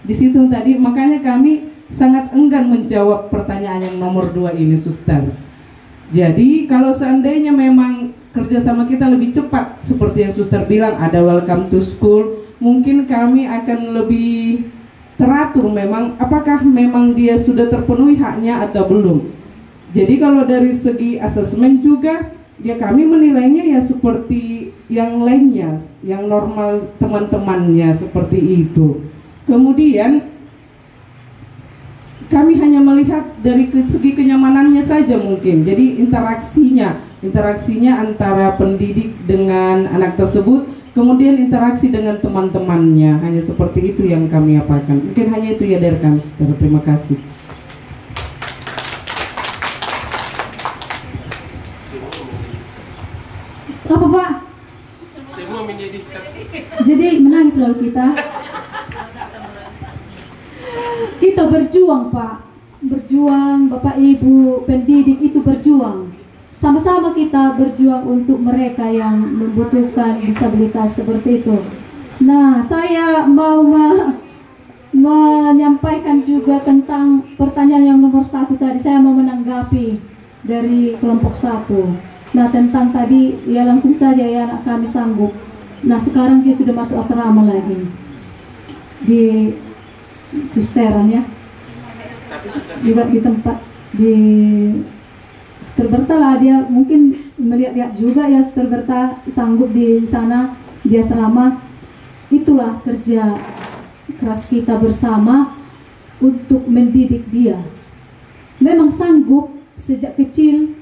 Di situ tadi makanya kami sangat enggan menjawab pertanyaan yang nomor 2 ini, suster. Jadi kalau seandainya memang kerjasama kita lebih cepat, seperti yang suster bilang ada welcome to school, mungkin kami akan lebih teratur memang apakah memang dia sudah terpenuhi haknya atau belum. Jadi kalau dari segi asesmen juga ya kami menilainya ya seperti yang lainnya, yang normal teman-temannya seperti itu. Kemudian kami hanya melihat dari segi kenyamanannya saja mungkin. Jadi interaksinya antara pendidik dengan anak tersebut, kemudian interaksi dengan teman-temannya, hanya seperti itu yang kami apakan. Mungkin hanya itu ya dari kami, saudara. Terima kasih. Apa Pak? Semua menyedihkan. Jadi menangis lalu kita. Kita berjuang Pak, berjuang Bapak Ibu pendidik itu berjuang. Sama-sama kita berjuang untuk mereka yang membutuhkan disabilitas seperti itu. Nah, saya mau menyampaikan juga tentang pertanyaan yang nomor 1 tadi. Saya mau menanggapi dari kelompok 1. Nah, tentang tadi ya langsung saja ya anak kami sanggup. Nah, sekarang dia sudah masuk asrama lagi di susteran ya, juga di tempat di Suster Berta lah, dia mungkin melihat-lihat juga ya Suster Berta sanggup di sana di asrama. Itulah kerja keras kita bersama untuk mendidik dia. Memang sanggup sejak kecil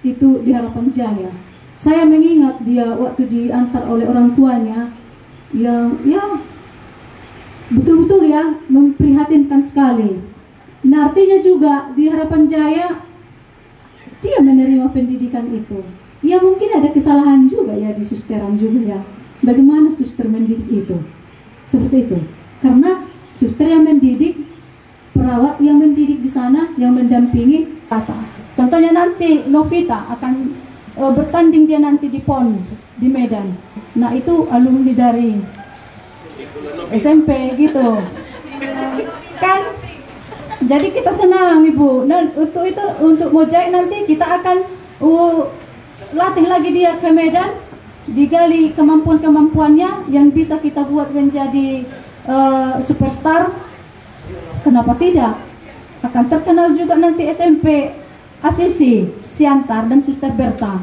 itu di Harapan Jaya. Saya mengingat dia waktu diantar oleh orang tuanya yang ya betul-betul ya memprihatinkan sekali. Nah, artinya juga di Harapan Jaya dia menerima pendidikan itu. Ya mungkin ada kesalahan juga ya di susteran juga ya. Bagaimana suster mendidik itu? Seperti itu. Karena suster yang mendidik, perawat yang mendidik di sana, yang mendampingi, Contohnya nanti Novita akan bertanding dia nanti di PON di Medan. Nah itu alumni dari SMP gitu kan. Jadi kita senang Ibu. Nah untuk Mojai nanti kita akan latih lagi dia ke Medan, digali kemampuan-kemampuannya yang bisa kita buat menjadi superstar. Kenapa tidak? Akan terkenal juga nanti SMP Asisi, Siantar dan Suster Berta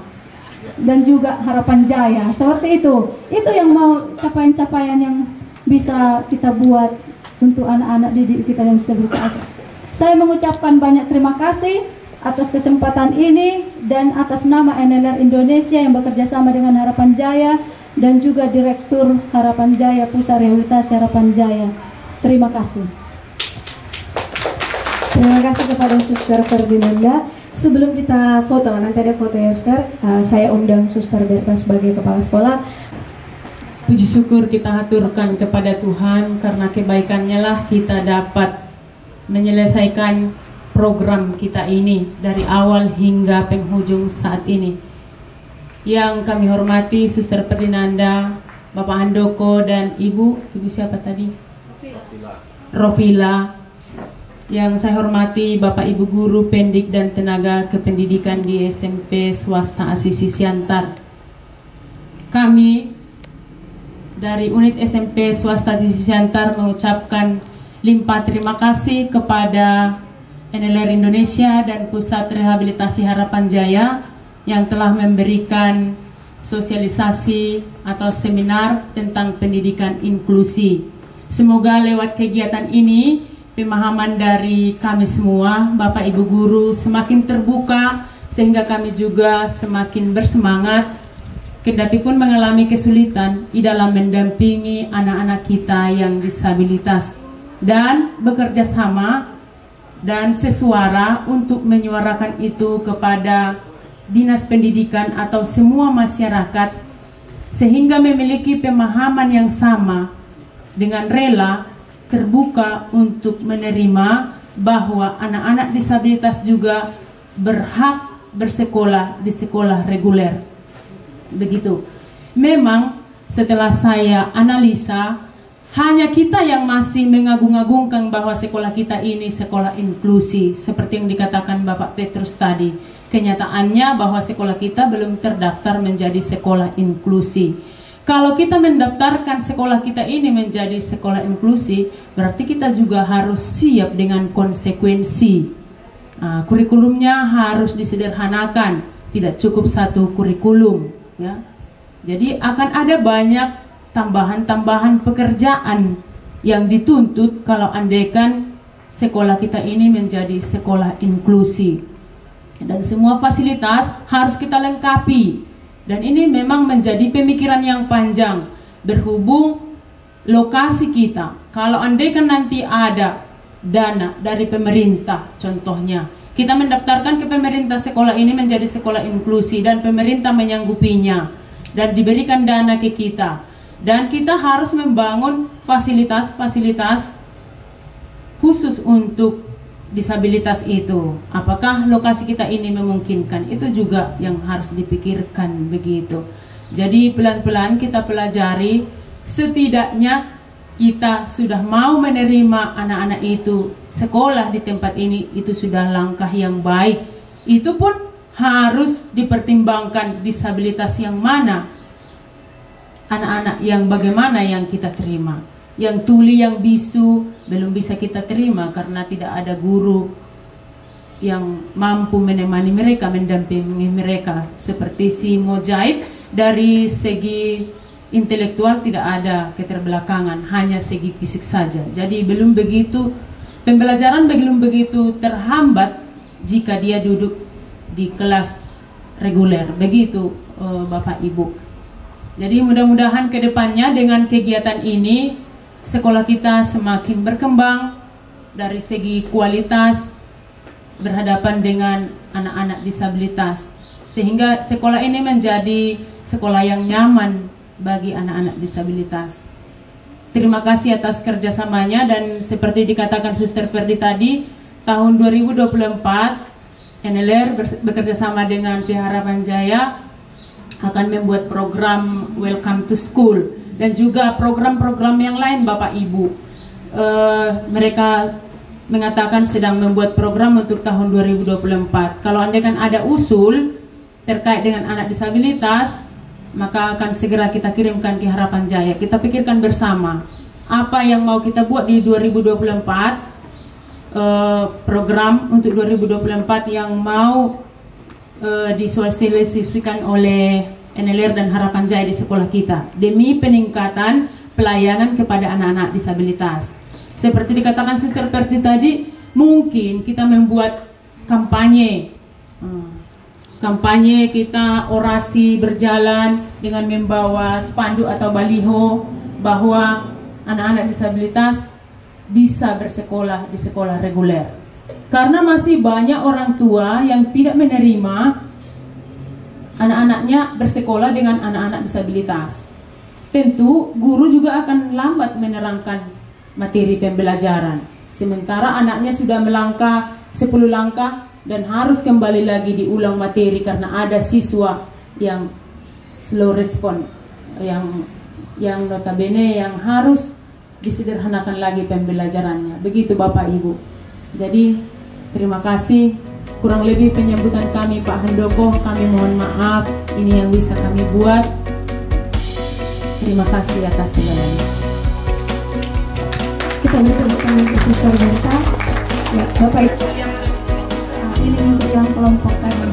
dan juga Harapan Jaya. Seperti itu. Itu yang mau capaian-capaian yang bisa kita buat untuk anak-anak didik kita yang disabilitas. Saya mengucapkan banyak terima kasih atas kesempatan ini dan atas nama NLR Indonesia yang bekerja sama dengan Harapan Jaya dan juga Direktur Harapan Jaya, Pusat Rehabilitasi Harapan Jaya. Terima kasih. Terima kasih kepada Suster Ferdinanda. Sebelum kita foto, nanti ada foto ya Suster, saya undang Suster Berta sebagai Kepala Sekolah. Puji syukur kita haturkan kepada Tuhan, karena kebaikannya lah kita dapat menyelesaikan program kita ini dari awal hingga penghujung saat ini. Yang kami hormati Suster Ferdinanda, Bapak Handoko, dan Ibu siapa tadi? Rofila. Yang saya hormati Bapak Ibu Guru, Pendik, dan tenaga kependidikan di SMP Swasta Asisi Siantar. Kami dari unit SMP Swasta Asisi Siantar mengucapkan limpah terima kasih kepada NLR Indonesia dan Pusat Rehabilitasi Harapan Jaya yang telah memberikan sosialisasi atau seminar tentang pendidikan inklusi. Semoga lewat kegiatan ini pemahaman dari kami semua, Bapak Ibu Guru, semakin terbuka sehingga kami juga semakin bersemangat kendati pun mengalami kesulitan di dalam mendampingi anak-anak kita yang disabilitas, dan bekerja sama dan sesuara untuk menyuarakan itu kepada Dinas Pendidikan atau semua masyarakat sehingga memiliki pemahaman yang sama dengan rela terbuka untuk menerima bahwa anak-anak disabilitas juga berhak bersekolah di sekolah reguler. Begitu. Memang setelah saya analisa, hanya kita yang masih mengagung-agungkan bahwa sekolah kita ini sekolah inklusi, seperti yang dikatakan Bapak Petrus tadi. Kenyataannya bahwa sekolah kita belum terdaftar menjadi sekolah inklusi. Kalau kita mendaftarkan sekolah kita ini menjadi sekolah inklusi, berarti kita juga harus siap dengan konsekuensi. Kurikulumnya harus disederhanakan, tidak cukup satu kurikulum. Ya. Jadi akan ada banyak tambahan-tambahan pekerjaan yang dituntut kalau andaikan sekolah kita ini menjadi sekolah inklusi. Dan semua fasilitas harus kita lengkapi. Dan ini memang menjadi pemikiran yang panjang berhubung lokasi kita. Kalau andaikan nanti ada dana dari pemerintah, contohnya kita mendaftarkan ke pemerintah sekolah ini menjadi sekolah inklusi dan pemerintah menyanggupinya dan diberikan dana ke kita, dan kita harus membangun fasilitas-fasilitas khusus untuk disabilitas itu. Apakah lokasi kita ini memungkinkan? Itu juga yang harus dipikirkan begitu. Jadi pelan-pelan kita pelajari, setidaknya kita sudah mau menerima anak-anak itu sekolah di tempat ini, itu sudah langkah yang baik. Itu pun harus dipertimbangkan disabilitas yang mana, anak-anak yang bagaimana yang kita terima. Yang tuli, yang bisu belum bisa kita terima karena tidak ada guru yang mampu menemani mereka, mendampingi mereka. Seperti si Mojaib, dari segi intelektual tidak ada keterbelakangan, hanya segi fisik saja. Jadi belum begitu, pembelajaran belum begitu terhambat jika dia duduk di kelas reguler. Begitu Bapak Ibu. Jadi mudah-mudahan ke depannya dengan kegiatan ini sekolah kita semakin berkembang dari segi kualitas, berhadapan dengan anak-anak disabilitas, sehingga sekolah ini menjadi sekolah yang nyaman bagi anak-anak disabilitas. Terima kasih atas kerjasamanya, dan seperti dikatakan Suster Ferdi tadi, tahun 2024 NLR bekerja sama dengan pihak Harapan Jaya akan membuat program Welcome to School dan juga program-program yang lain Bapak Ibu. Mereka mengatakan sedang membuat program untuk tahun 2024. Kalau andaikan ada usul terkait dengan anak disabilitas, maka akan segera kita kirimkan ke Harapan Jaya. Kita pikirkan bersama apa yang mau kita buat di 2024. Program untuk 2024 yang mau disosialisasikan oleh NLR dan Harapan Jaya di sekolah kita demi peningkatan pelayanan kepada anak-anak disabilitas. Seperti dikatakan Suster Perti tadi, mungkin kita membuat kampanye kita orasi berjalan dengan membawa spanduk atau baliho bahwa anak-anak disabilitas bisa bersekolah di sekolah reguler. Karena masih banyak orang tua yang tidak menerima anak-anaknya bersekolah dengan anak-anak disabilitas. Tentu guru juga akan lambat menerangkan materi pembelajaran. Sementara anaknya sudah melangkah 10 langkah dan harus kembali lagi diulang materi karena ada siswa yang slow respon, yang notabene yang harus disederhanakan lagi pembelajarannya. Begitu Bapak Ibu. Jadi terima kasih. Kurang lebih penyambutan kami Pak Handoko, kami mohon maaf. Ini yang bisa kami buat. Terima kasih atas segalanya. Kita berikan ke Suster Berta. Ya, Bapak Ibu. Ini untuk yang kelompok tadi.